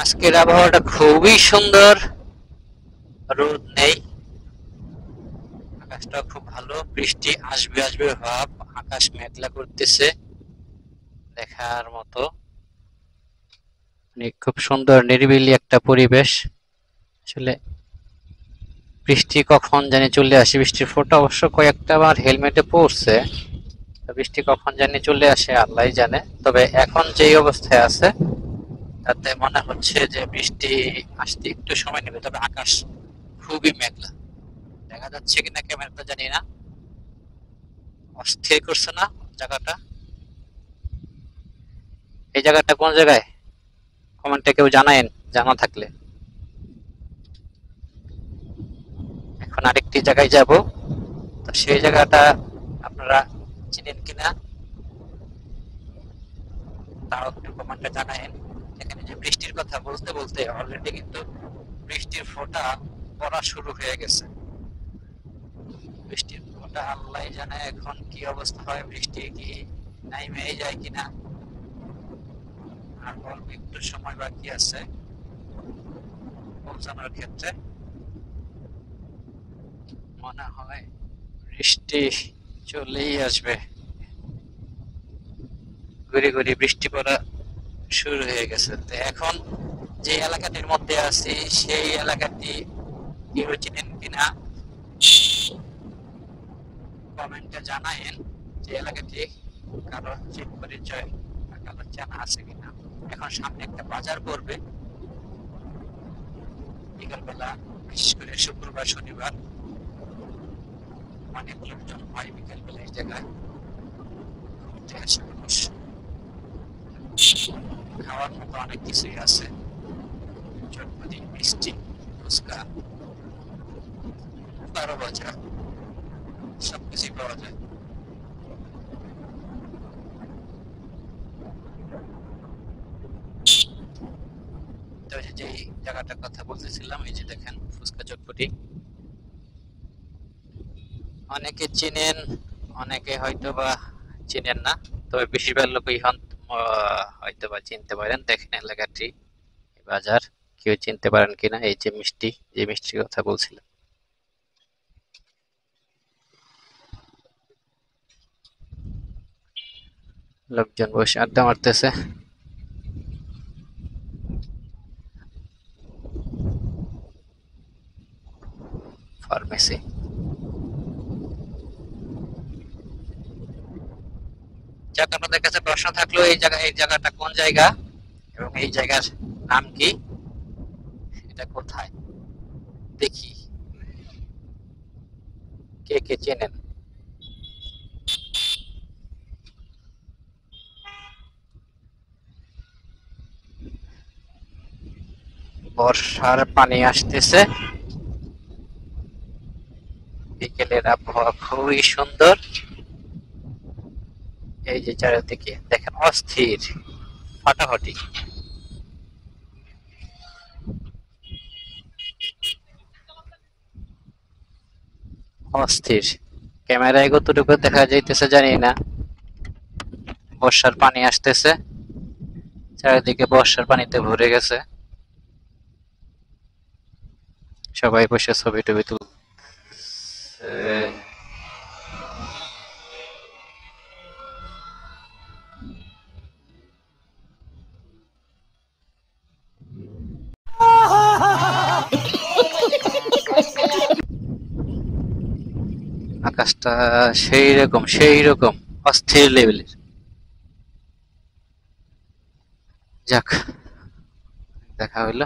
আজকের আবহাওয়াটা খুবই সুন্দর, রোদ নেই, আকাশটা খুব ভালো, বৃষ্টি আসবে আসবে ভাব, আকাশ মেঘলা করতেছে, দেখার মতো। মানে খুব সুন্দর নিরিবিলি একটা পরিবেশ। আসলে বৃষ্টি কখন জানি চলে আসে, বৃষ্টির ফোঁটা অবশ্য কয়েকটা আমার হেলমেটে পড়ছে, বৃষ্টি কখন জানি চলে আসে আল্লাহই জানে। তবে এখন যেই অবস্থায় আছে তাতে মনে হচ্ছে যে বৃষ্টি আসতে একটু সময় নেবে, তবে আকাশ খুবই মেঘলা। দেখা যাচ্ছে কিনা ক্যামেরাটা জানি না, অস্থির করছে না জায়গাটা। এই জায়গাটা কোন জায়গায় কমেন্টে কেউ জানায়েন, জানা থাকলে। এখন আরেকটি জায়গায় যাব, তো সেই জায়গাটা আপনারা চিনেন কিনা তাও একটু কমেন্টে জানায়েন। এখানে যে বৃষ্টির কথা বলতে বলতে অলরেডি কিন্তু বৃষ্টির ফোঁটা পড়া শুরু হয়ে গেছে। বৃষ্টির ফোঁটা আল্লাহ জানে এখন কি অবস্থা হয়, বৃষ্টি কি নাইমেই যায় কিনা। আর অল্প একটু সময় বাকি আছে পৌঁছানোর ক্ষেত্রে। মনে হয় বৃষ্টি চলেই আসবে, ঘুরে ঘুরে বৃষ্টি পড়া শুরু হয়ে গেছে। তো এখন যে এলাকাটির মধ্যে আছি সেই এলাকাটি কেউ চিনেন কিনা কমেন্টে জানায়েন, যে এলাকাটি কারো চিন পরিচয় বা কারো জানা আছে কিনা। এখন সামনে একটা বাজার পড়বে বিকালবেলা, বিশেষ করে শুক্রবার শনিবার অনেক লোকজন হয় বিকেলবেলা এই জায়গায় ঘুরতে আসে মানুষ। খাওয়ার মতো অনেক কিছুই আছে, চটপটি, মিষ্টি, ফুচকা, বারো ভাজা, সবকিছুই পাওয়া যায়। তো যে জায়গাটার কথা বলতেছিলাম, এই যে দেখেন ফুচকা চটপটি, অনেকে চিনেন, অনেকে হয়তো বা চিনেন না, তবে বেশিরভাগ লোকই হয়তো বা চিনতে পারেন। দেখেন এলাকাটি, বাজার, কেউ চিনতে পারেন কিনা। এই যে মিষ্টি, যে মিষ্টির কথা বলছিলাম, লোকজন বসে আড্ডা মারতেছে। ফার্মেসি, যাক আপনাদের কাছে প্রশ্ন থাকলো এই জায়গাটা কোন জায়গা এবং এই জায়গার নাম কি, এটা কোথায়, দেখি কে কে চেনেন। বর্ষার পানি আসতেছে, বিকেলের আবহাওয়া খুবই সুন্দর। এই যে চারিদিকে দেখেন অস্থির, ফাটাফাটি, অস্থির। ক্যামেরায় কতটুকু দেখা যাইতেছে জানি না। বর্ষার পানি আসতেছে, চারিদিকে বর্ষার পানিতে ভরে গেছে, সবাই বসে ছবি টবি তুলছে। আকাশটা সেই রকম অস্থির লেভেলের। যাক, দেখা হইলো।